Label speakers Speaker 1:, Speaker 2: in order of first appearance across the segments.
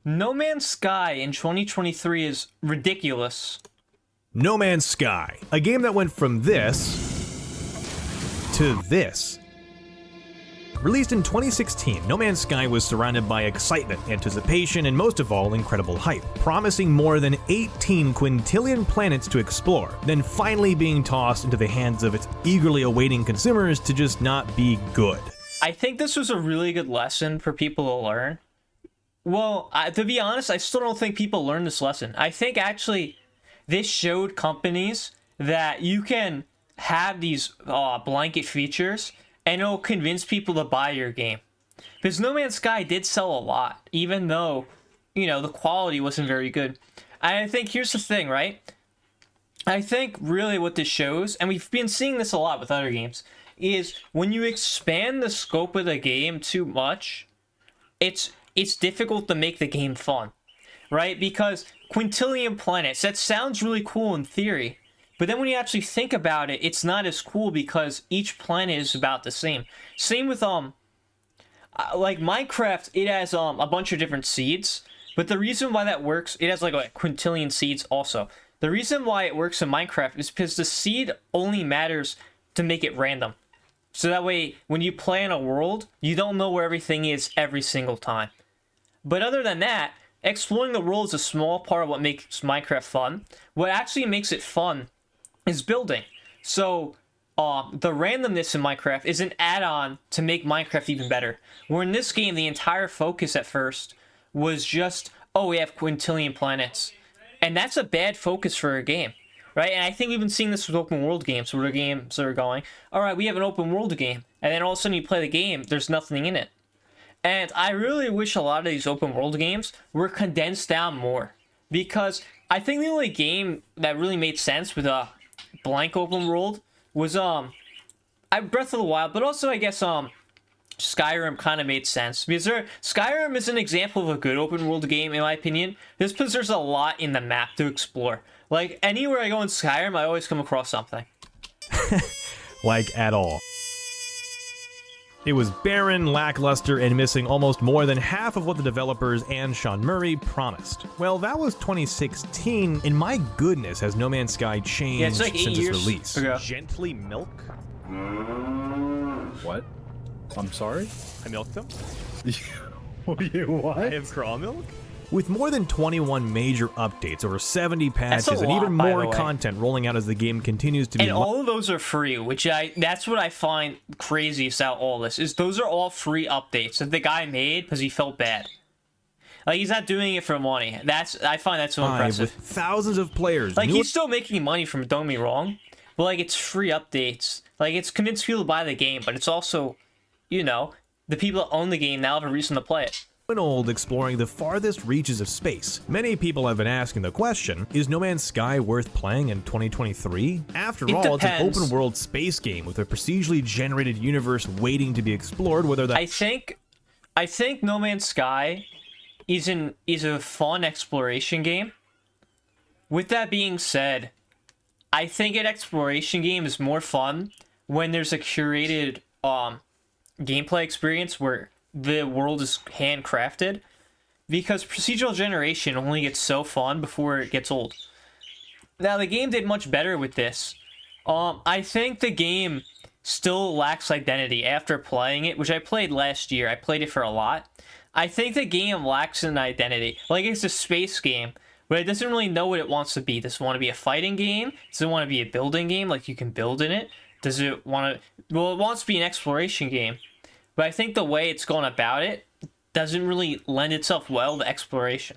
Speaker 1: No Man's Sky in 2023 is ridiculous.
Speaker 2: No Man's Sky, a game that went from this to this. Released in 2016, No Man's Sky was surrounded by excitement, anticipation, and most of all, incredible hype, promising more than 18 quintillion planets to explore, then finally being tossed into the hands of its eagerly awaiting consumers to just not be good.
Speaker 1: I think this was a really good lesson for people to learn. Well, to be honest, I still don't think people learned this lesson. I think actually this showed companies that you can have these blanket features and it'll convince people to buy your game. Because No Man's Sky did sell a lot, even though, you know, the quality wasn't very good. I think here's the thing, right? I think really what this shows, and we've been seeing this a lot with other games, is when you expand the scope of the game too much, it's difficult to make the game fun, right? Because quintillion planets, that sounds really cool in theory, but then when you actually think about it, it's not as cool because each planet is about the same. Same with, like Minecraft, it has, a bunch of different seeds. But the reason why that works, it has like a quintillion seeds also. The reason why it works in Minecraft is because the seed only matters to make it random. So that way, when you play in a world, you don't know where everything is every single time. But other than that, exploring the world is a small part of what makes Minecraft fun. What actually makes it fun is building. So the randomness in Minecraft is an add-on to make Minecraft even better. Where in this game, the entire focus at first was just, oh, we have quintillion planets. And that's a bad focus for a game, right? And I think we've been seeing this with open world games, where the games are going, all right, we have an open world game. And then all of a sudden you play the game, there's nothing in it. And I really wish a lot of these open world games were condensed down more. Because I think the only game that really made sense with a blank open world was Breath of the Wild, but also I guess Skyrim kind of made sense, because Skyrim is an example of a good open world game in my opinion, just because there's a lot in the map to explore. Like anywhere I go in Skyrim, I always come across something.
Speaker 2: Like at all. It was barren, lackluster, and missing almost more than half of what the developers and Sean Murray promised. Well, that was 2016, and my goodness, has No Man's Sky changed
Speaker 1: Yeah, it's like 8
Speaker 2: since
Speaker 1: years
Speaker 2: its release.
Speaker 1: ago.
Speaker 2: Gently milk?
Speaker 3: What? I'm sorry?
Speaker 2: I milked them?
Speaker 3: You what?
Speaker 2: I have craw milk? With more than 21 major updates, over 70 patches, and
Speaker 1: lot,
Speaker 2: even
Speaker 1: by the
Speaker 2: more
Speaker 1: way.
Speaker 2: content rolling out as the game continues to be
Speaker 1: And all of those are free, which that's what I find craziest about all this, is those are all free updates that the guy made because he felt bad. Like, he's not doing it for money. I find that so impressive.
Speaker 2: with thousands of players.
Speaker 1: Like, he's still making money from it, don't get me wrong, but, like, it's free updates. Like, it's convinced people to buy the game, but it's also, you know, the people that own the game now have a reason to play it.
Speaker 2: And old, exploring the farthest reaches of space. Many people have been asking the question, is No Man's Sky worth playing in 2023? After all, it's an open world space game with a procedurally generated universe waiting to be explored, whether that...
Speaker 1: I think No Man's Sky is a fun exploration game. With that being said, I think an exploration game is more fun when there's a curated gameplay experience where the world is handcrafted, because procedural generation only gets so fun before it gets old. Now, the game did much better with this. I think the game still lacks identity after playing it, which I played last year. I played it for a lot. I think the game lacks an identity. Like, it's a space game, but it doesn't really know what it wants to be. Does it want to be a fighting game? Does it want to be a building game, like you can build in it? Does it want to... Well, it wants to be an exploration game. But I think the way it's going about it doesn't really lend itself well to exploration.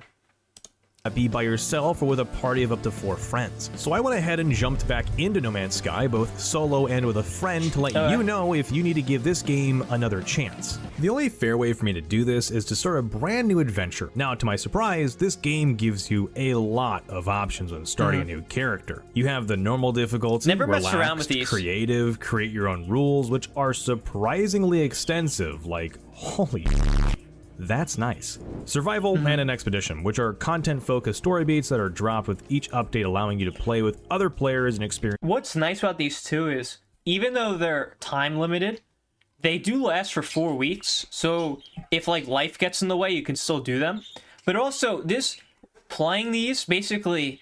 Speaker 2: Be by yourself or with a party of up to 4 friends. So I went ahead and jumped back into No Man's Sky, both solo and with a friend, to let you know if you need to give this game another chance. The only fair way for me to do this is to start a brand new adventure. Now, to my surprise, this game gives you a lot of options when starting a new character. You have the normal difficulty,
Speaker 1: Never messed around with
Speaker 2: relaxed,
Speaker 1: these.
Speaker 2: creative, create your own rules, which are surprisingly extensive, like, holy... That's nice. Survival and an expedition, which are content-focused story beats that are dropped with each update, allowing you to play with other players and experience.
Speaker 1: What's nice about these two is, even though they're time limited, they do last for 4 weeks. So if like life gets in the way, you can still do them. But also, playing these, basically,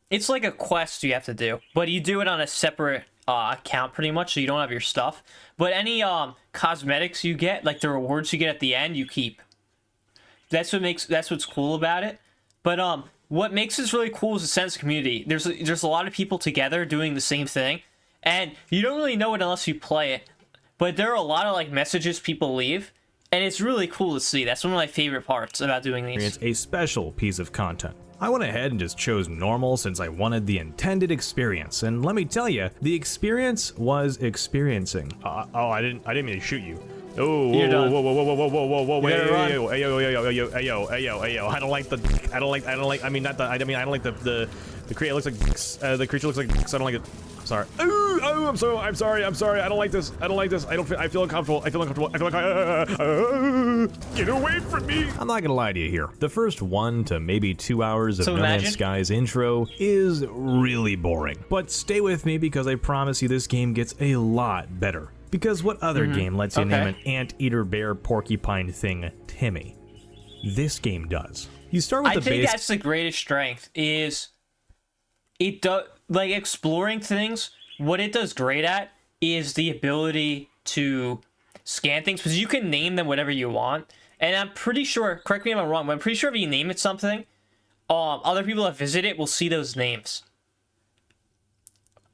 Speaker 1: it's like a quest you have to do. But you do it on a separate account, pretty much, so you don't have your stuff. But any cosmetics you get, like the rewards you get at the end, you keep. That's what's cool about it. But what makes this really cool is the sense of community. There's a lot of people together doing the same thing, and you don't really know it unless you play it. But there are a lot of like messages people leave, and it's really cool to see. That's one of my favorite parts about doing these.
Speaker 2: It's a special piece of content. I went ahead and just chose normal since I wanted the intended experience, and let me tell you, the experience was experiencing. Oh, I didn't mean to shoot you. Oh,
Speaker 1: You're done.
Speaker 2: whoa,
Speaker 1: You gotta run.
Speaker 2: yo, I don't like the creature looks like the creature looks like I don't like it. Sorry. Oh, I'm sorry. I don't like this. I feel uncomfortable. Get away from me. I'm not gonna lie to you here. The first 1 to maybe 2 hours of No Man's Sky's intro is really boring. But stay with me because I promise you this game gets a lot better. Because what other game lets you name an anteater bear porcupine thing Timmy? This game does. You start with the base. I think
Speaker 1: that's the greatest strength is it does like exploring things. What it does great at is the ability to scan things because you can name them whatever you want. And I'm pretty sure, correct me if I'm wrong, but I'm pretty sure if you name it something, other people that visit it will see those names.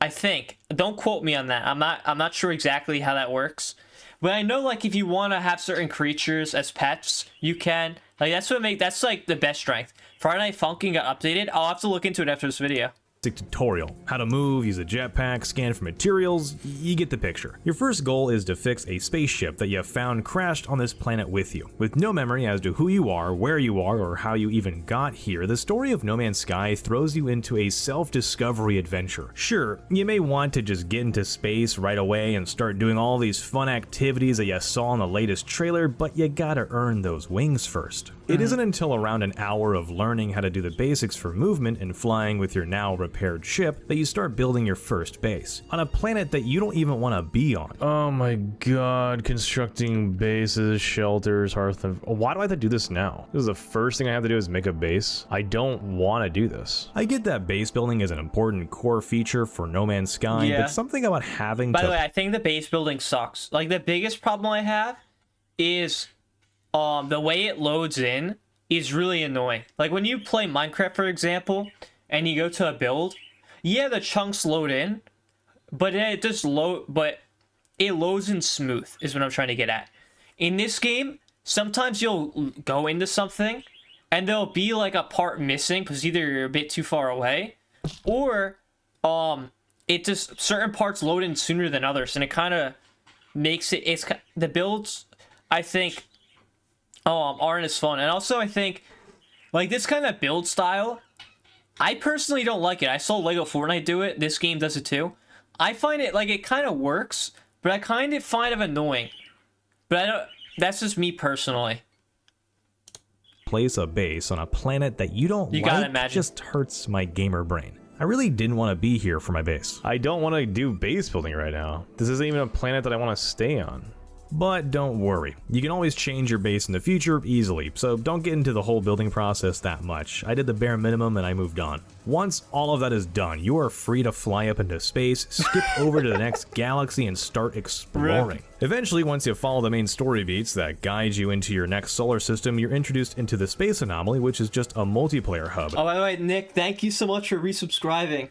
Speaker 1: I think. Don't quote me on that. I'm not sure exactly how that works. But I know like if you want to have certain creatures as pets, you can. Like that's like the best strength. Friday Night Funkin' got updated. I'll have to look into it after this video.
Speaker 2: Tutorial. How to move, use a jetpack, scan for materials, you get the picture. Your first goal is to fix a spaceship that you have found crashed on this planet with you. With no memory as to who you are, where you are, or how you even got here, the story of No Man's Sky throws you into a self-discovery adventure. Sure, you may want to just get into space right away and start doing all these fun activities that you saw in the latest trailer, but you gotta earn those wings first. It isn't until around an hour of learning how to do the basics for movement and flying with your now repaired ship that you start building your first base on a planet that you don't even want to be on. Oh my god, constructing bases, shelters, hearth. Why do I have to do this now? This is the first thing I have to do is make a base. I don't want to do this. I get that base building is an important core feature for No Man's Sky, but something about having
Speaker 1: By the way, I think the base building sucks. Like the biggest problem I have is the way it loads in is really annoying. Like when you play Minecraft, for example, and you go to a build, yeah, the chunks load in, but it loads in smooth, is what I'm trying to get at. In this game, sometimes you'll go into something, and there'll be like a part missing, because either you're a bit too far away, or it just, certain parts load in sooner than others, and it kind of makes it, the builds, I think, aren't as fun. And also, I think, like, this kind of build style, I personally don't like it. I saw Lego Fortnite do it. This game does it too. I find it, like, it kind of works, but I kind of find it annoying. But I don't, that's just me personally.
Speaker 2: Place a base on a planet that you don't like just hurts my gamer brain. I really didn't want to be here for my base. I don't want to do base building right now. This isn't even a planet that I want to stay on. But don't worry, you can always change your base in the future easily, so don't get into the whole building process that much. I did the bare minimum and I moved on. Once all of that is done, you are free to fly up into space, skip over to the next galaxy, and start exploring. Eventually, once you follow the main story beats that guide you into your next solar system, you're introduced into the space anomaly, which is just a multiplayer hub.
Speaker 1: Oh, by the way, Nick, thank you so much for resubscribing.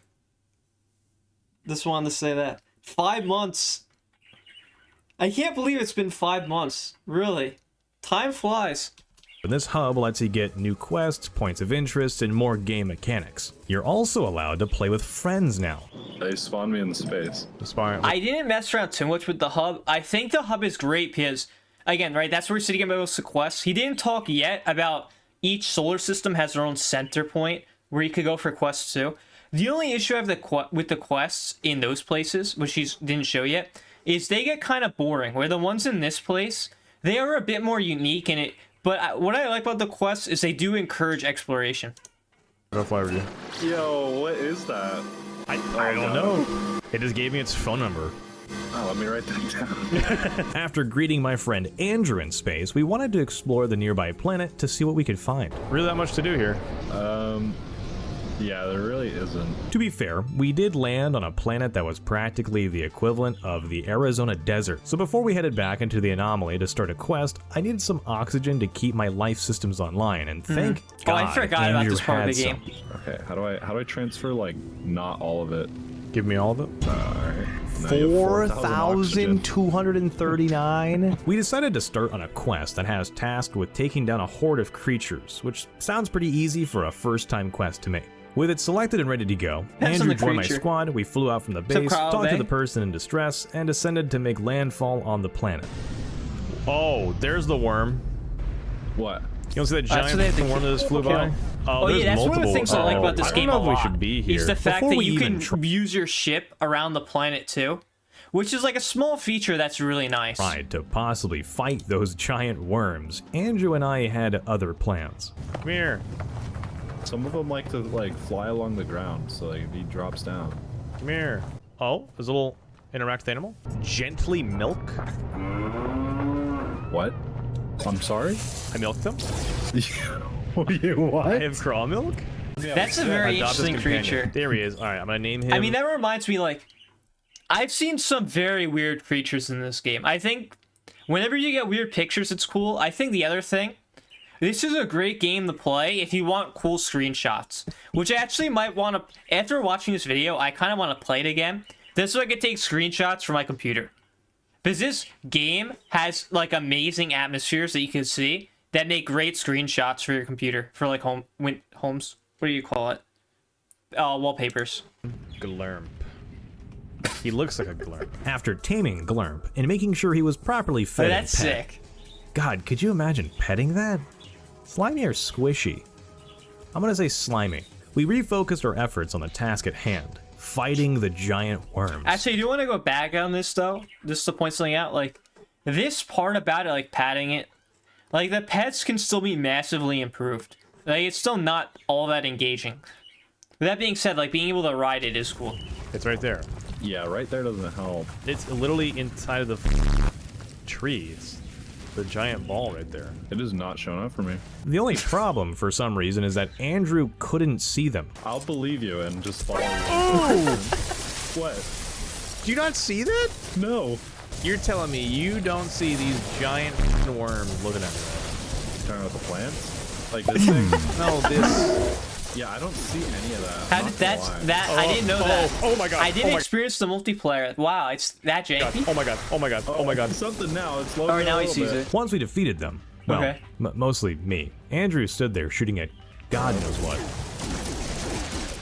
Speaker 1: Just wanted to say that. 5 months. I can't believe it's been 5 months. Really. Time flies.
Speaker 2: And this hub lets you get new quests, points of interest, and more game mechanics. You're also allowed to play with friends now.
Speaker 3: They spawned me in space.
Speaker 1: I didn't mess around too much with the hub. I think the hub is great because, again, right, that's where you're sitting most of the quests. He didn't talk yet about each solar system has their own center point where you could go for quests too. The only issue I have with the quests in those places, which he didn't show yet, is they get kind of boring. Where the ones in this place, they are a bit more unique in it. But what I like about the quests is they do encourage exploration.
Speaker 3: Yo, what is that?
Speaker 2: I don't know. It just gave me its phone number.
Speaker 3: Wow, let me write that down.
Speaker 2: After greeting my friend Andrew in space, we wanted to explore the nearby planet to see what we could find.
Speaker 4: Really that much to do here.
Speaker 3: Yeah, there really isn't.
Speaker 2: To be fair, we did land on a planet that was practically the equivalent of the Arizona desert, so before we headed back into the anomaly to start a quest, I needed some oxygen to keep my life systems online, and thank God
Speaker 1: I forgot about
Speaker 2: Andrew
Speaker 1: this part of
Speaker 2: had
Speaker 1: the game.
Speaker 2: some.
Speaker 3: Okay, how do I transfer, like, not all of it?
Speaker 4: Give me all of it.
Speaker 3: Alright. Now you have 4,000 oxygen.
Speaker 2: 4,239. We decided to start on a quest that has tasked with taking down a horde of creatures, which sounds pretty easy for a first-time quest to make. With it selected and ready to go,
Speaker 1: Depends on
Speaker 2: Andrew
Speaker 1: the
Speaker 2: joined my
Speaker 1: creature.
Speaker 2: squad, we flew out from the
Speaker 1: So
Speaker 2: base,
Speaker 1: Carl
Speaker 2: talked to
Speaker 1: Bay?
Speaker 2: the person in distress, and descended to make landfall on the planet.
Speaker 4: Oh, there's the worm.
Speaker 3: What?
Speaker 4: You don't see that
Speaker 1: That's what
Speaker 4: giant
Speaker 1: they have to
Speaker 4: worm that just flew
Speaker 1: kill.
Speaker 4: by?
Speaker 1: Oh
Speaker 4: there's
Speaker 1: yeah, that's one of the
Speaker 4: multiple-
Speaker 1: things I like about this
Speaker 4: I
Speaker 1: game
Speaker 4: don't
Speaker 1: a
Speaker 4: know if we
Speaker 1: lot.
Speaker 4: should be here.
Speaker 1: Is the fact
Speaker 2: Before
Speaker 1: that
Speaker 2: we
Speaker 1: you
Speaker 2: even
Speaker 1: can use your ship around the planet too, which is like a small feature that's really nice.
Speaker 2: Tried to possibly fight those giant worms. Andrew and I had other plans.
Speaker 4: Come here.
Speaker 3: Some of them like to, like, fly along the ground, so, like, if he drops down.
Speaker 4: Come here. Oh, there's a little interactive animal. Gently milk.
Speaker 3: What? I'm sorry?
Speaker 4: I milked them.
Speaker 3: You what?
Speaker 4: I have craw milk.
Speaker 1: That's a very
Speaker 4: Adopt his
Speaker 1: interesting
Speaker 4: companion.
Speaker 1: creature.
Speaker 4: There he is. All right, I'm gonna name him.
Speaker 1: I mean, that reminds me, like, I've seen some very weird creatures in this game. I think whenever you get weird pictures, it's cool. I think the other thing, this is a great game to play if you want cool screenshots, which I actually might want to, after watching this video, I kind of want to play it again. This way I could take screenshots from my computer. Because this game has, like, amazing atmospheres that you can see that make great screenshots for your computer, for, like, homes. What do you call it? Wallpapers.
Speaker 4: Glurp. He looks like a glurp.
Speaker 2: After taming Glurp and making sure he was properly fed
Speaker 1: Oh,
Speaker 2: and
Speaker 1: that's
Speaker 2: pet.
Speaker 1: sick.
Speaker 2: God, could you imagine petting that? Slimy or squishy? I'm gonna say slimy. We refocused our efforts on the task at hand, fighting the giant worms.
Speaker 1: Actually, I do want to go back on this, though, just to point something out. Like, this part about it, like, patting it, like, the pets can still be massively improved. Like, it's still not all that engaging. With that being said, like, being able to ride it is cool.
Speaker 4: It's right there.
Speaker 3: Yeah, right there doesn't help.
Speaker 4: It's literally inside of the trees. The giant ball right there.
Speaker 3: It is not showing up for me.
Speaker 2: The only problem, for some reason, is that Andrew couldn't see them.
Speaker 3: I'll believe you and just follow you.
Speaker 4: Oh!
Speaker 3: What?
Speaker 4: Do you not see that?
Speaker 3: No.
Speaker 4: You're telling me you don't see these giant worms looking at me?
Speaker 3: Talking about the plants? Like this thing?
Speaker 4: No, this.
Speaker 3: Yeah, I don't see any of that.
Speaker 1: How
Speaker 3: I'm
Speaker 1: did
Speaker 3: not
Speaker 1: that's
Speaker 3: gonna lie.
Speaker 1: that? I didn't know that.
Speaker 4: Oh my god.
Speaker 1: I didn't
Speaker 4: oh my
Speaker 1: experience the multiplayer. Wow, it's that janky.
Speaker 4: Oh my god. Oh my god. Oh my god.
Speaker 3: Something now. It's loading.
Speaker 1: Alright, now
Speaker 3: a
Speaker 1: he
Speaker 3: little
Speaker 1: sees
Speaker 3: bit.
Speaker 1: it.
Speaker 2: Once we defeated them, well,
Speaker 1: Okay.
Speaker 2: mostly me, Andrew stood there shooting at God knows what.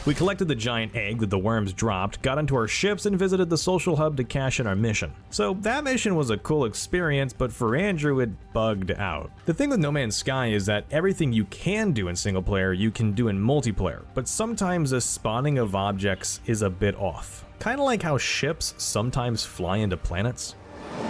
Speaker 2: We collected the giant egg that the worms dropped, got into our ships, and visited the social hub to cash in our mission. So that mission was a cool experience, but for Andrew it bugged out. The thing with No Man's Sky is that everything you can do in single player, you can do in multiplayer, but sometimes the spawning of objects is a bit off. Kinda like how ships sometimes fly into planets.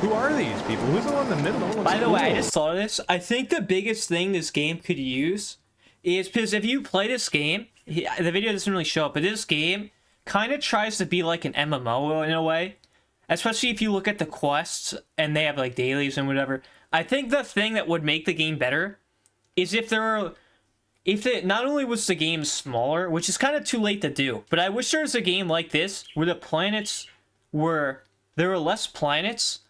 Speaker 4: Who are these people? Who's the one in the middle? That one looks
Speaker 1: By the way, I
Speaker 4: cool.
Speaker 1: just thought of this. I think the biggest thing this game could use is because if you play this game, the video doesn't really show up, but this game kind of tries to be like an MMO in a way. Especially if you look at the quests and they have like dailies and whatever. I think the thing that would make the game better is if it not only was the game smaller, which is kind of too late to do, but I wish there was a game like this where there were less planets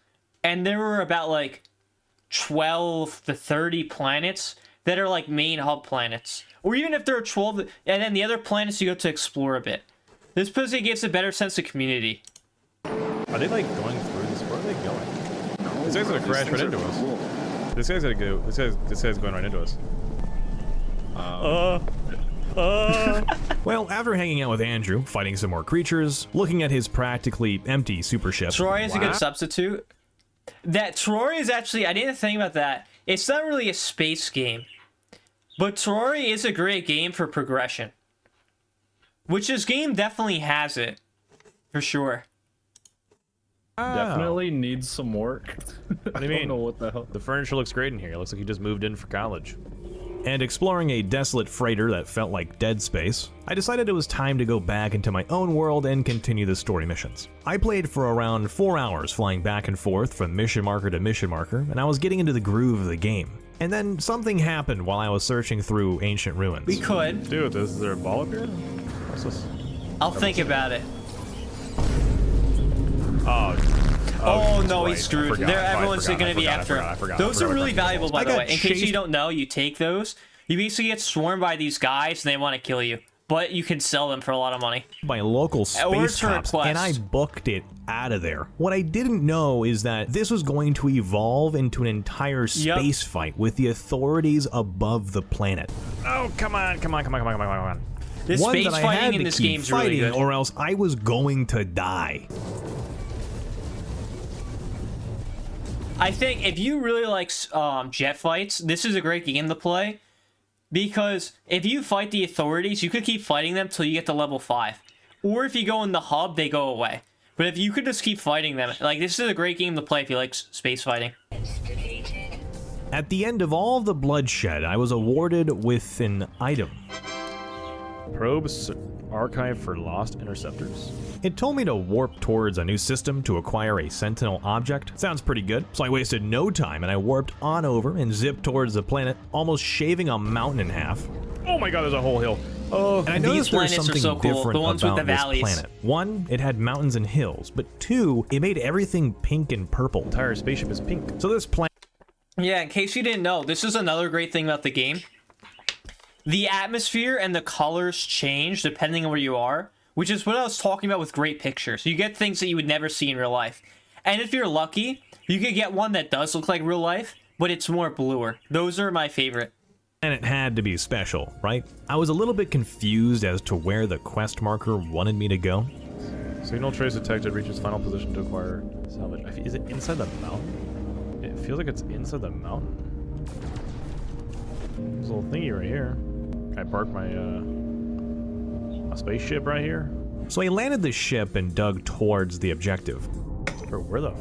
Speaker 1: and there were about like 12 to 30 planets that are like main hub planets. Or even if there are 12, and then the other planets you go to explore a bit. This pussy gives a better sense of community.
Speaker 4: Are they like going through this? Where are they going? This guy's gonna crash right into us.
Speaker 3: Cool.
Speaker 4: This guy's gonna go. This guy's going right into us.
Speaker 2: Well, after hanging out with Andrew, fighting some more creatures, looking at his practically empty super ship.
Speaker 1: Troy is a good substitute. That Troy is actually, I didn't think about that. It's not really a space game. But Troy is a great game for progression. Which this game definitely has it. For sure.
Speaker 3: Definitely needs some work.
Speaker 4: What do you
Speaker 3: I
Speaker 4: mean?
Speaker 3: don't know what the hell.
Speaker 4: The furniture looks great in here. It looks like he just moved in for college.
Speaker 2: and exploring a desolate freighter that felt like dead space, I decided it was time to go back into my own world and continue the story missions. I played for around 4 hours flying back and forth from mission marker to mission marker, and I was getting into the groove of the game. And then something happened while I was searching through ancient ruins.
Speaker 1: We could.
Speaker 4: Dude, is there a ball up here? What's this?
Speaker 1: I'll think about it.
Speaker 4: Oh,
Speaker 1: no,
Speaker 4: right.
Speaker 1: he's screwed.
Speaker 4: I forgot.
Speaker 1: Everyone's going to be after him.
Speaker 4: I forgot.
Speaker 1: Those are really valuable, by the way. In case you
Speaker 2: chased-
Speaker 1: don't know, you take those. You basically get swarmed by these guys, and they want to kill you. But you can sell them for a lot of money.
Speaker 2: By local
Speaker 1: Or
Speaker 2: space
Speaker 1: to
Speaker 2: cops,
Speaker 1: request.
Speaker 2: and I booked it out of there. What I didn't know is that this was going to evolve into an entire space fight with the authorities above the planet.
Speaker 4: Oh, come on.
Speaker 1: This
Speaker 2: One
Speaker 1: space
Speaker 2: that I had
Speaker 1: fighting in
Speaker 2: to
Speaker 1: this
Speaker 2: keep
Speaker 1: game's really
Speaker 2: fighting,
Speaker 1: good.
Speaker 2: or else I was going to die.
Speaker 1: I think if you really like jet fights, this is a great game to play. Because if you fight the authorities, you could keep fighting them till you get to level 5. Or if you go in the hub, they go away. But if you could just keep fighting them, like, this is a great game to play if you like space fighting.
Speaker 2: At the end of all the bloodshed, I was awarded with an item.
Speaker 4: Probes archive for lost interceptors.
Speaker 2: It told me to warp towards a new system to acquire a sentinel object. Sounds pretty good, so I wasted no time and I warped on over and zipped towards the planet, almost shaving a mountain in half.
Speaker 4: Oh my god, there's a whole hill. Oh,
Speaker 2: And I
Speaker 1: These
Speaker 2: noticed there was
Speaker 1: planets are
Speaker 2: something
Speaker 1: so cool,
Speaker 2: different
Speaker 1: the ones with
Speaker 2: about
Speaker 1: the
Speaker 2: this
Speaker 1: valleys.
Speaker 2: planet. One, it had mountains and hills, but two, it made everything pink and purple.
Speaker 4: entire spaceship is pink.
Speaker 2: So this planet
Speaker 1: Yeah, in case you didn't know, this is another great thing about the game. The atmosphere and the colors change depending on where you are, which is what I was talking about with great pictures. You get things that you would never see in real life. And if you're lucky, you could get one that does look like real life, but it's more bluer. Those are my favorite.
Speaker 2: had to be special, right? I was a little bit confused as to where the quest marker wanted me to go.
Speaker 4: Signal trace detected. Reaches final position to acquire salvage. Is it inside the mountain? It feels like it's inside the mountain. There's a little thingy right here. Can I park my spaceship right here?
Speaker 2: So I landed the ship and dug towards the objective.
Speaker 4: Or where the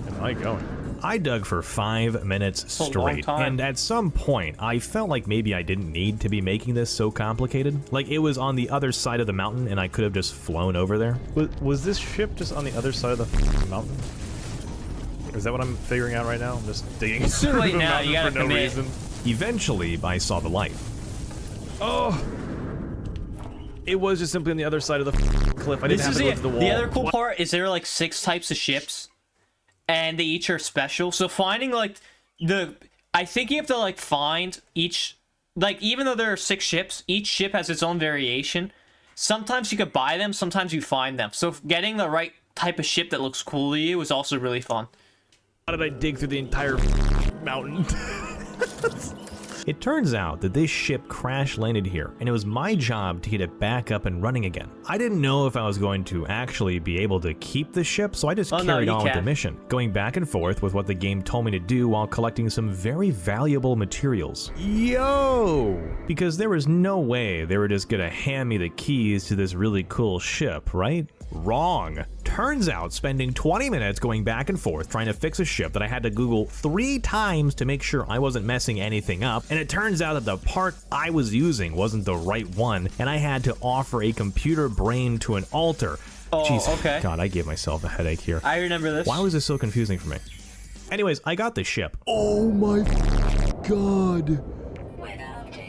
Speaker 4: am I going?
Speaker 2: I dug for 5 minutes
Speaker 1: a long
Speaker 2: straight,
Speaker 1: time.
Speaker 2: and at some point, I felt like maybe I didn't need to be making this so complicated. Like, it was on the other side of the mountain, and I could have just flown over there.
Speaker 4: Was this ship just on the other side of the mountain? Is that what I'm figuring out right now? I'm just digging
Speaker 1: It's too
Speaker 4: through
Speaker 1: late
Speaker 4: the
Speaker 1: now,
Speaker 4: mountain
Speaker 1: you gotta
Speaker 4: for no
Speaker 1: commit.
Speaker 4: reason.
Speaker 2: Eventually, I saw the light.
Speaker 4: Oh! It was just simply on the other side of the cliff. I didn't
Speaker 1: This
Speaker 4: have
Speaker 1: is
Speaker 4: to go
Speaker 1: it.
Speaker 4: to the wall.
Speaker 1: The other cool part is there are like 6 types of ships, and they each are special. So finding like I think you have to like find each, like even though there are 6 ships, each ship has its own variation. Sometimes you could buy them, sometimes you find them. So getting the right type of ship that looks cool to you is also really fun.
Speaker 4: How did I dig through the entire mountain?
Speaker 2: It turns out that this ship crash landed here, and it was my job to get it back up and running again. I didn't know if I was going to actually be able to keep the ship, so I just carried on with the mission, going back and forth with what the game told me to do while collecting some very valuable materials. Yo! Because there was no way they were just gonna hand me the keys to this really cool ship, right? Wrong. Turns out spending 20 minutes going back and forth trying to fix a ship that I had to Google 3 times to make sure I wasn't messing anything up, and it turns out that the part I was using wasn't the right one, and I had to offer a computer brain to an altar.
Speaker 1: Oh,
Speaker 2: Jeez,
Speaker 1: okay.
Speaker 2: God, I gave myself a headache here.
Speaker 1: I remember this.
Speaker 2: Why was this so confusing for me? Anyways, I got the ship. Oh my God.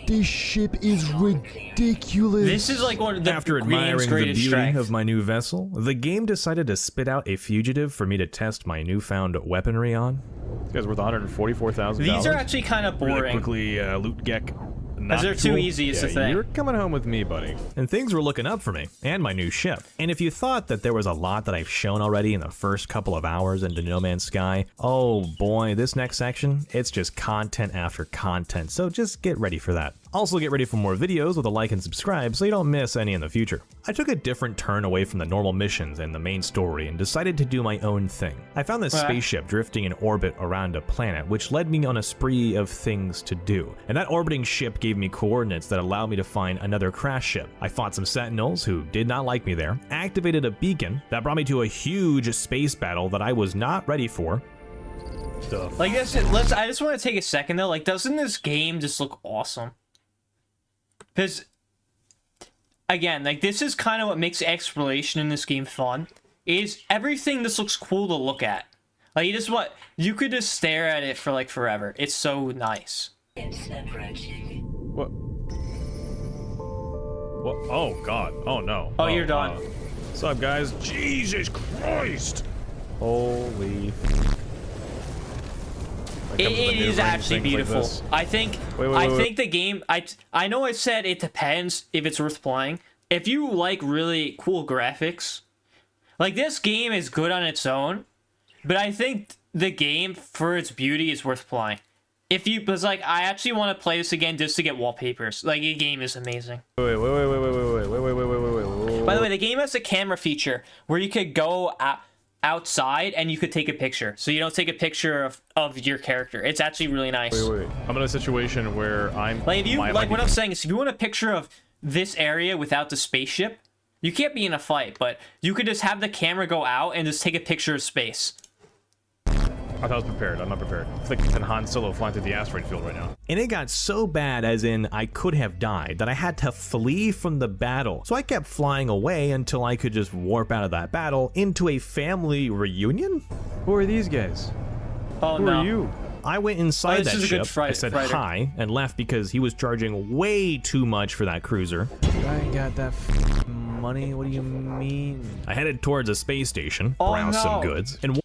Speaker 2: This ship is ridiculous.
Speaker 1: This is like one of the
Speaker 2: After
Speaker 1: game's
Speaker 2: admiring the
Speaker 1: greatest
Speaker 2: beauty
Speaker 1: strength.
Speaker 2: of my new vessel, the game decided to spit out a fugitive for me to test my newfound weaponry on.
Speaker 4: This guy's worth $144,000.
Speaker 1: These are actually kind of
Speaker 4: really
Speaker 1: boring.
Speaker 4: quickly loot geck.
Speaker 1: Because they're too easy is the thing.
Speaker 4: You're coming home with me, buddy.
Speaker 2: And things were looking up for me, and my new ship. And if you thought that there was a lot that I've shown already in the first couple of hours into No Man's Sky, oh boy, this next section, it's just content after content, so just get ready for that. Also get ready for more videos with a like and subscribe so you don't miss any in the future. I took a different turn away from the normal missions and the main story and decided to do my own thing. I found this spaceship drifting in orbit around a planet, which led me on a spree of things to do. And that orbiting ship gave me coordinates that allowed me to find another crash ship. I fought some sentinels who did not like me there, activated a beacon that brought me to a huge space battle that I was not ready for,
Speaker 4: stuff.
Speaker 1: Like this, I just want to take a second though. Like, doesn't this game just look awesome? Because, again, like this is kind of what makes exploration in this game fun. Is everything just looks cool to look at. Like you could just stare at it for like forever. It's so nice.
Speaker 4: What? What? Oh God! Oh no!
Speaker 1: Oh, you're done.
Speaker 4: What's up, guys? Jesus Christ! Holy.
Speaker 1: It is actually beautiful. I think. I think the game. I know I said it depends if it's worth playing. If you like really cool graphics, like this game is good on its own, but I think the game for its beauty is worth playing. If you, because like I actually want to play this again just to get wallpapers. Like the game is amazing.
Speaker 4: Wait.
Speaker 1: By the way, the game has a camera feature where you could go outside and you could take a picture. So you don't take a picture of your character. It's actually really nice.
Speaker 4: Wait. I'm in a situation where I'm
Speaker 1: like if you what I'm saying is if you want a picture of this area without the spaceship, you can't be in a fight, but you could just have the camera go out and just take a picture of space.
Speaker 4: I thought I was prepared. I'm not prepared. It's like Han Solo flying through the asteroid field right now.
Speaker 2: And it got so bad, as in I could have died, that I had to flee from the battle. So I kept flying away until I could just warp out of that battle into a family reunion?
Speaker 4: Who are these guys?
Speaker 1: Oh,
Speaker 4: Who
Speaker 1: no.
Speaker 4: are you?
Speaker 2: I went inside
Speaker 1: this
Speaker 2: that
Speaker 1: is a good
Speaker 2: ship, I said hi, and left because he was charging way too much for that cruiser.
Speaker 4: I ain't got that money. What do you mean?
Speaker 2: I headed towards a space station, browsed some goods, and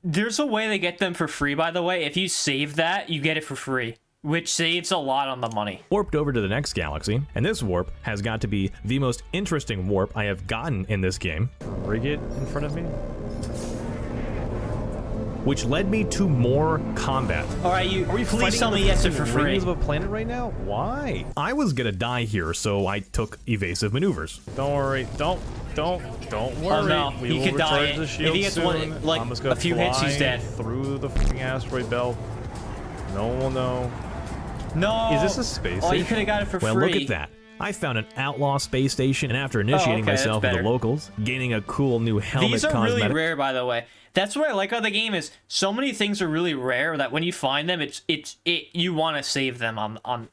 Speaker 1: there's a way to get them for free, by the way. If you save that, you get it for free, which saves a lot on the money.
Speaker 2: warped over to the next galaxy, and this warp has got to be the most interesting warp I have gotten in this game.
Speaker 4: Frigate in front of me?
Speaker 2: Which led me to more combat.
Speaker 1: All right,
Speaker 4: Are we
Speaker 1: please tell
Speaker 4: fighting
Speaker 1: me yes
Speaker 4: the
Speaker 1: it for free.
Speaker 4: rings of a planet right now? Why?
Speaker 2: I was gonna die here, so I took evasive maneuvers.
Speaker 4: Don't worry. Don't worry.
Speaker 1: Oh no,
Speaker 4: We
Speaker 1: he
Speaker 4: will
Speaker 1: could die.
Speaker 4: recharge the
Speaker 1: If
Speaker 4: shield
Speaker 1: he gets
Speaker 4: soon.
Speaker 1: one, like
Speaker 4: I'm just gonna
Speaker 1: a few hits, he's
Speaker 4: fly
Speaker 1: dead.
Speaker 4: Through the fucking asteroid belt. No one will know.
Speaker 1: No.
Speaker 4: Is this a space
Speaker 1: Oh, you
Speaker 4: station?
Speaker 1: could have got it for
Speaker 2: Well,
Speaker 1: free.
Speaker 2: look at that. I found an outlaw space station, and after initiating
Speaker 1: okay, that's
Speaker 2: myself with the
Speaker 1: better.
Speaker 2: locals, gaining a cool new helmet
Speaker 1: These are
Speaker 2: cosmetic.
Speaker 1: really rare, by the way. That's what I like about the game is so many things are really rare that when you find them, you want to save them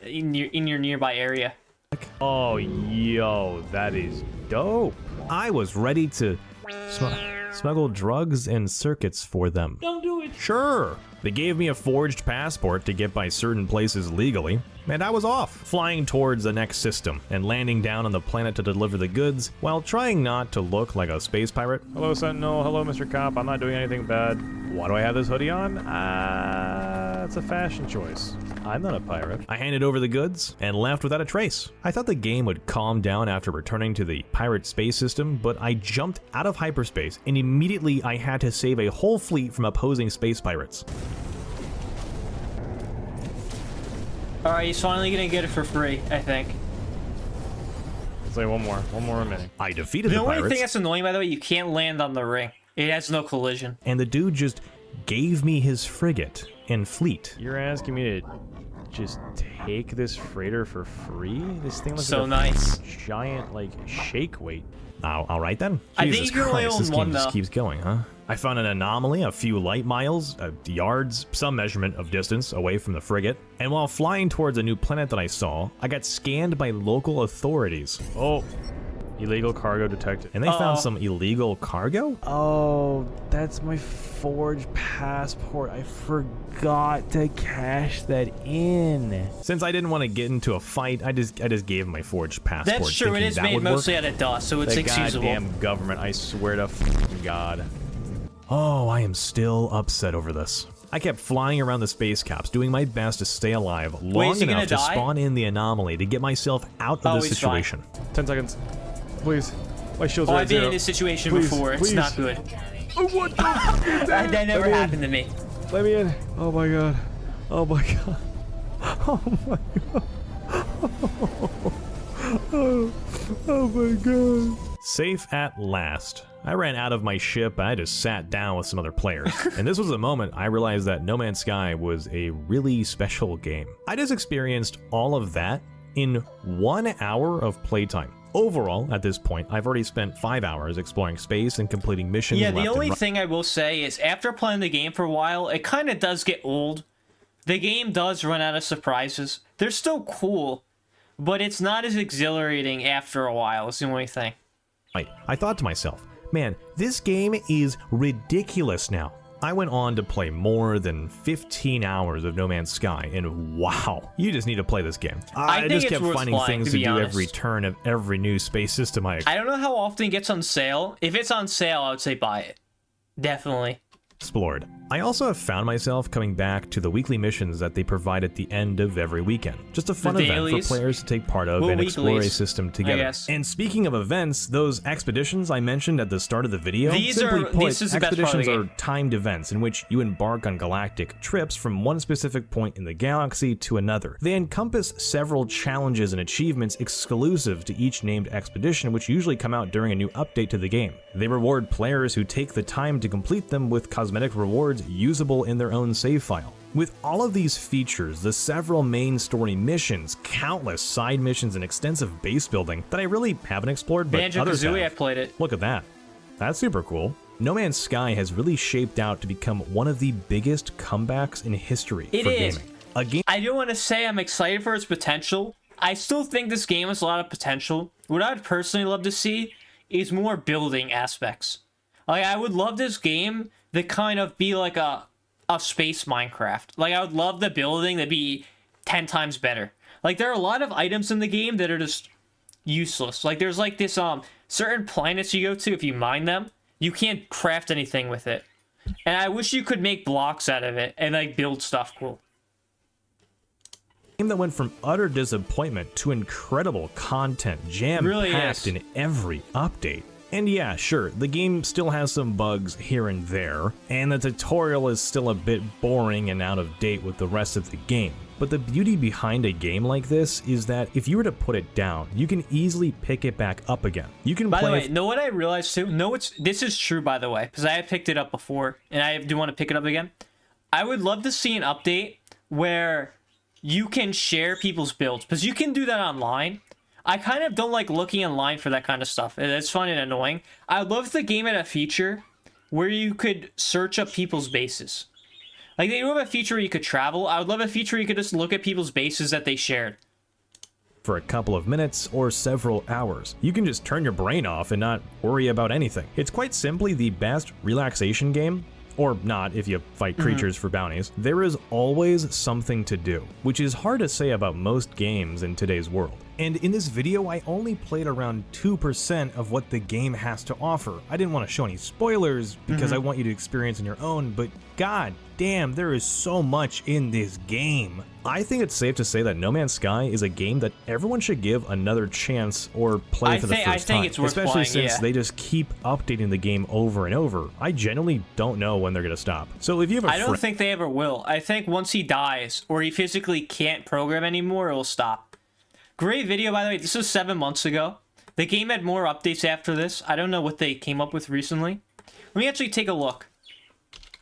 Speaker 1: in your nearby area.
Speaker 4: Oh, yo, that is dope.
Speaker 2: I was ready to smuggle drugs and circuits for them.
Speaker 1: Don't do it.
Speaker 2: Sure. They gave me a forged passport to get by certain places legally, and I was off, flying towards the next system and landing down on the planet to deliver the goods while trying not to look like a space pirate.
Speaker 4: Hello, Sentinel. Hello, Mr. Cop. I'm not doing anything bad. Why do I have this hoodie on? It's a fashion choice. I'm not a pirate.
Speaker 2: I handed over the goods and left without a trace. I thought the game would calm down after returning to the pirate space system, but I jumped out of hyperspace and immediately I had to save a whole fleet from opposing space pirates.
Speaker 1: All right, he's finally gonna get it for free, I think.
Speaker 4: Let's say one more remaining.
Speaker 2: I defeated
Speaker 1: The
Speaker 2: the
Speaker 1: only
Speaker 2: pirates,
Speaker 1: thing that's annoying, by the way, you can't land on the ring. It has no collision.
Speaker 2: and the dude just gave me his frigate and fleet.
Speaker 4: You're asking me to just take this freighter for free? This thing looks
Speaker 1: So
Speaker 4: like a
Speaker 1: nice.
Speaker 4: giant, like, shake weight.
Speaker 2: All right then.
Speaker 1: I think
Speaker 2: Jesus
Speaker 1: you can only
Speaker 2: Christ,
Speaker 1: own
Speaker 2: this game
Speaker 1: one,
Speaker 2: just
Speaker 1: though.
Speaker 2: keeps going, huh? I found an anomaly, a few light miles, yards, some measurement of distance away from the frigate. And while flying towards a new planet that I saw, I got scanned by local authorities.
Speaker 4: Oh, illegal cargo detected.
Speaker 2: And they found some illegal cargo?
Speaker 4: Oh, that's my forged passport. I forgot to cash that in.
Speaker 2: Since I didn't want to get into a fight, I just gave him my forged passport.
Speaker 1: That's true. It
Speaker 2: thinking
Speaker 1: is
Speaker 2: that
Speaker 1: made
Speaker 2: would
Speaker 1: mostly
Speaker 2: work.
Speaker 1: out of dust, so it's
Speaker 4: The
Speaker 1: excusable.
Speaker 4: goddamn government, I swear to f***ing God.
Speaker 2: Oh, I am still upset over this. I kept flying around the space caps, doing my best to stay alive long
Speaker 1: is he gonna
Speaker 2: enough to
Speaker 1: die?
Speaker 2: spawn in the anomaly to get myself out
Speaker 1: Oh,
Speaker 2: of this
Speaker 1: he's fine.
Speaker 2: situation.
Speaker 4: 10 seconds. Please. My shield's
Speaker 1: Oh,
Speaker 4: right
Speaker 1: I've been
Speaker 4: zero.
Speaker 1: in this situation
Speaker 4: Please,
Speaker 1: before. It's
Speaker 4: please.
Speaker 1: not good.
Speaker 4: What the fuck is
Speaker 1: That never
Speaker 4: Let me in.
Speaker 1: happened to me.
Speaker 4: Let me in. Oh my God. Oh my God. Oh my God. Oh my God.
Speaker 2: Safe at last. I ran out of my ship and I just sat down with some other players. And this was the moment I realized that No Man's Sky was a really special game. I just experienced all of that in 1 hour of playtime. Overall, at this point, I've already spent 5 hours exploring space and completing missions.
Speaker 1: Yeah,
Speaker 2: left
Speaker 1: the
Speaker 2: and
Speaker 1: only
Speaker 2: right.
Speaker 1: thing I will say is after playing the game for a while, it kind of does get old. The game does run out of surprises. They're still cool, but it's not as exhilarating after a while, is the only thing.
Speaker 2: I thought to myself, man, this game is ridiculous now. I went on to play more than 15 hours of No Man's Sky, and wow, you just need to play this game. I
Speaker 1: think
Speaker 2: just
Speaker 1: it's
Speaker 2: kept
Speaker 1: worth
Speaker 2: finding
Speaker 1: playing,
Speaker 2: things
Speaker 1: to
Speaker 2: to
Speaker 1: be
Speaker 2: do
Speaker 1: honest.
Speaker 2: every turn of every new space system
Speaker 1: I don't know how often it gets on sale. If it's on sale, I would say buy it. Definitely.
Speaker 2: explored. I also have found myself coming back to the weekly missions that they provide at the end of every weekend. Just a fun event for
Speaker 1: dailies?
Speaker 2: players to take part of
Speaker 1: Well,
Speaker 2: and explore a
Speaker 1: weeklies,
Speaker 2: system
Speaker 1: I
Speaker 2: together.
Speaker 1: guess.
Speaker 2: And speaking of events, those expeditions I mentioned at the start of the video,
Speaker 1: This
Speaker 2: simply put,
Speaker 1: is the best part of the
Speaker 2: expeditions are
Speaker 1: game.
Speaker 2: timed events in which you embark on galactic trips from one specific point in the galaxy to another. They encompass several challenges and achievements exclusive to each named expedition, which usually come out during a new update to the game. They reward players who take the time to complete them with cosmetic rewards usable in their own save file. With all of these features, the several main story missions, countless side missions, and extensive base building that I really haven't explored, but others
Speaker 1: Banjo-Kazooie,
Speaker 2: have.
Speaker 1: I played it.
Speaker 2: Look at that. That's super cool. No Man's Sky has really shaped out to become one of the biggest comebacks in history
Speaker 1: It
Speaker 2: for
Speaker 1: is.
Speaker 2: gaming. A game
Speaker 1: I do want to say I'm excited for its potential. I still think this game has a lot of potential. What I'd personally love to see is more building aspects. Like, I would love this game to kind of be like a space Minecraft. Like, I would love the building to be 10 times better. Like, there are a lot of items in the game that are just useless. Like, there's like this certain planets you go to, if you mine them, you can't craft anything with it. And I wish you could make blocks out of it and like build stuff cool.
Speaker 2: that went from utter disappointment to incredible content,
Speaker 1: Really
Speaker 2: jam-packed
Speaker 1: is.
Speaker 2: in every update. And yeah, sure, the game still has some bugs here and there, and the tutorial is still a bit boring and out of date with the rest of the game. But the beauty behind a game like this is that if you were to put it down, you can easily pick it back up again. You can
Speaker 1: By
Speaker 2: play
Speaker 1: the way, know what I realized too? This is true, by the way, because I have picked it up before, and I do want to pick it up again. I would love to see an update where you can share people's builds, because you can do that online. I kind of don't like looking online for that kind of stuff. It's fun and annoying. I would love if the game had a feature where you could search up people's bases. Like, they do have a feature where you could travel. I would love a feature where you could just look at people's bases that they shared.
Speaker 2: for a couple of minutes or several hours. You can just turn your brain off and not worry about anything. It's quite simply the best relaxation game, or not if you fight creatures for bounties. There is always something to do, which is hard to say about most games in today's world. And in this video, I only played around 2% of what the game has to offer. I didn't want to show any spoilers because I want you to experience on your own, but god damn, there is so much in this game. I think it's safe to say that No Man's Sky is a game that everyone should give another chance or play for the first
Speaker 1: I think
Speaker 2: time.
Speaker 1: it's worth
Speaker 2: Especially
Speaker 1: playing,
Speaker 2: since
Speaker 1: yeah.
Speaker 2: they just keep updating the game over and over. I genuinely don't know when they're going to stop. So if you have a
Speaker 1: I don't think they ever will. I think once he dies, or he physically can't program anymore, it'll stop. Great video, by the way. This was 7 months ago. The game had more updates after this. I don't know what they came up with recently. Let me actually take a look.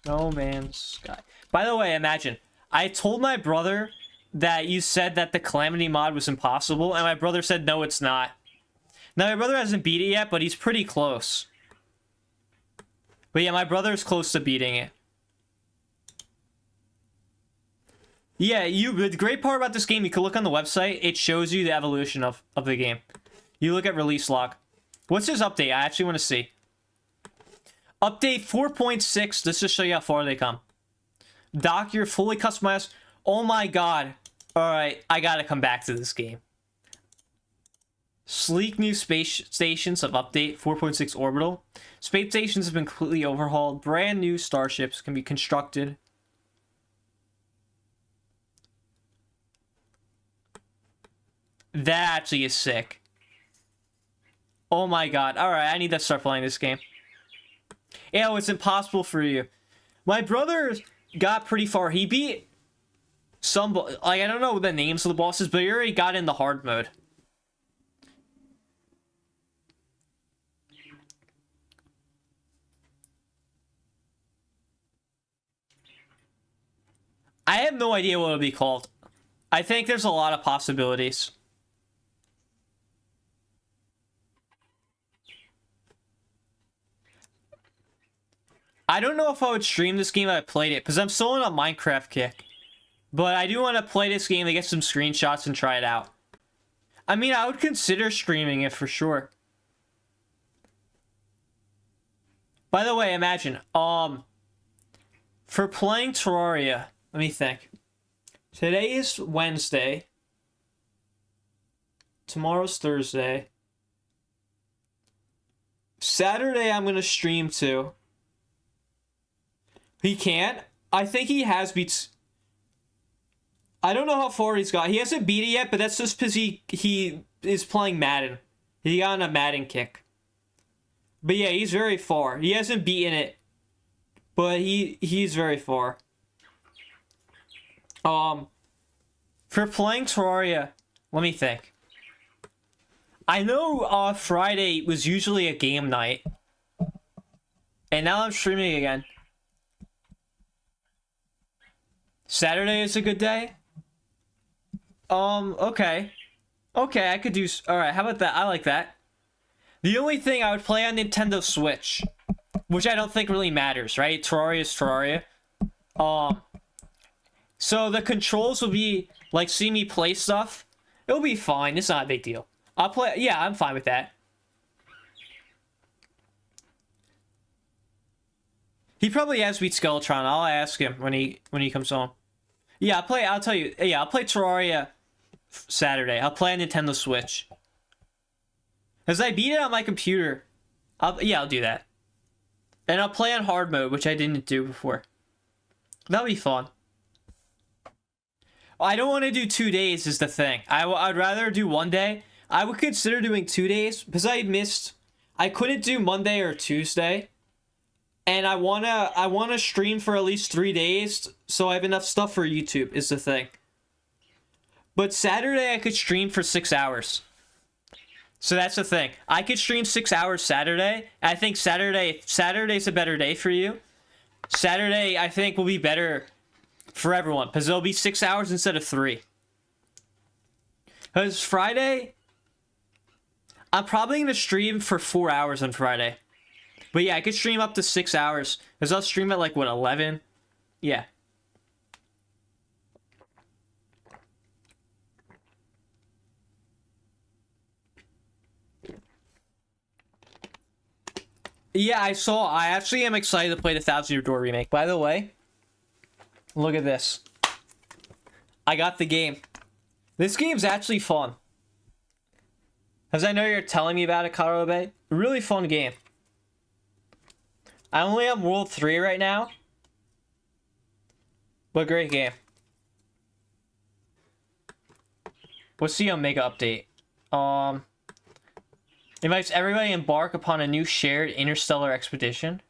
Speaker 1: No Man's Sky. By the way, imagine, I told my brother that you said that the Calamity mod was impossible, and my brother said, no, it's not. Now, my brother hasn't beat it yet, but he's pretty close. But yeah, my brother's close to beating it. Yeah, the great part about this game, you can look on the website, it shows you the evolution of the game. You look at release log. What's his update? I actually want to see. Update 4.6, this to show you how far they come. Dock your fully customized. Oh my god. Alright, I gotta come back to this game. Sleek new space stations of update 4.6 orbital. Space stations have been completely overhauled. Brand new starships can be constructed. That actually is sick. Oh my god. Alright, I need to start playing this game. Ew, it's impossible for you. My brother got pretty far. He beat some... Like, I don't know the names of the bosses, but he already got in the hard mode. I have no idea what it'll be called. I think there's a lot of possibilities. I don't know if I would stream this game if I played it, because I'm still on a Minecraft kick. But I do want to play this game to get some screenshots and try it out. I mean, I would consider streaming it for sure. By the way, imagine, for playing Terraria, let me think. Today is Wednesday. Tomorrow's Thursday. Saturday I'm going to stream too. He can't? I think he has beats. I don't know how far he's got. He hasn't beat it yet, but that's just because he is playing Madden. He got on a Madden kick. But yeah, he's very far. He hasn't beaten it, but he's very far. For playing Terraria, let me think. I know Friday was usually a game night, and now I'm streaming again. Saturday is a good day? Okay. Okay, I could do... Alright, how about that? I like that. The only thing I would play on Nintendo Switch, which I don't think really matters, right? Terraria is Terraria. So the controls will be, like, see me play stuff. It'll be fine. It's not a big deal. I'll play... Yeah, I'm fine with that. He probably has beat Skeletron. I'll ask him when he comes home. Yeah, I'll tell you. Yeah, I'll play Terraria Saturday. I'll play on Nintendo Switch. Because I beat it on my computer. I'll do that. And I'll play on hard mode, which I didn't do before. That'll be fun. I don't want to do 2 days is the thing. I'd rather do 1 day. I would consider doing 2 days because I couldn't do Monday or Tuesday. And I wanna stream for at least 3 days so I have enough stuff for YouTube is the thing. But Saturday I could stream for 6 hours. So that's the thing. I could stream 6 hours Saturday. I think Saturday's a better day for you. Saturday I think will be better for everyone because it'll be 6 hours instead of 3. Because Friday, I'm probably gonna stream for 4 hours on Friday. But yeah, I could stream up to 6 hours. Because I'll stream at like, what, 11? Yeah. Yeah, I actually am excited to play the Thousand Year Door remake. By the way, look at this. I got the game. This game's actually fun. As I know you're telling me about it, Colorado Bay. Really fun game. I only have World 3 right now. But great game. What's the Omega update? Invites everybody to embark upon a new shared interstellar expedition.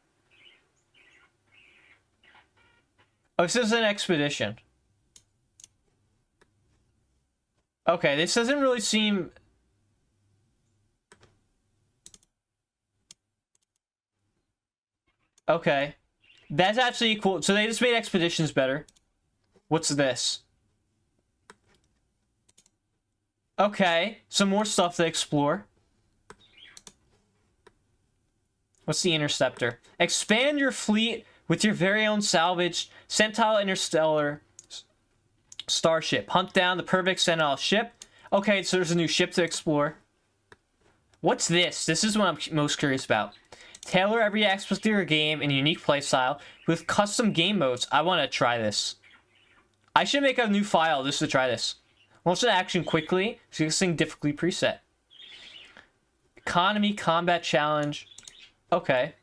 Speaker 1: Oh, this is an expedition. Okay, this doesn't really seem... Okay. That's actually cool. So they just made expeditions better. What's this? Okay. Some more stuff to explore. What's the Interceptor? Expand your fleet with your very own salvaged Sentinel Interstellar starship. Hunt down the perfect Sentinel ship. Okay, so there's a new ship to explore. What's this? This is what I'm most curious about. Tailor every aspect of your game in a unique playstyle with custom game modes. I want to try this. I should make a new file just to try this. Launch the action quickly. Existing difficulty preset. Economy, combat challenge. Okay.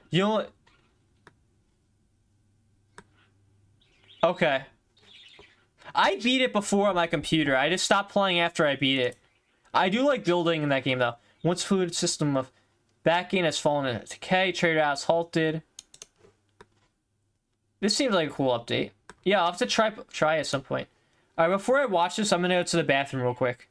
Speaker 1: You know what? Okay. I beat it before on my computer. I just stopped playing after I beat it. I do like building in that game, though. Once fluid system of backing has fallen into decay, trader house halted. This seems like a cool update. Yeah, I'll have to try at some point. Alright, before I watch this, I'm gonna go to the bathroom real quick.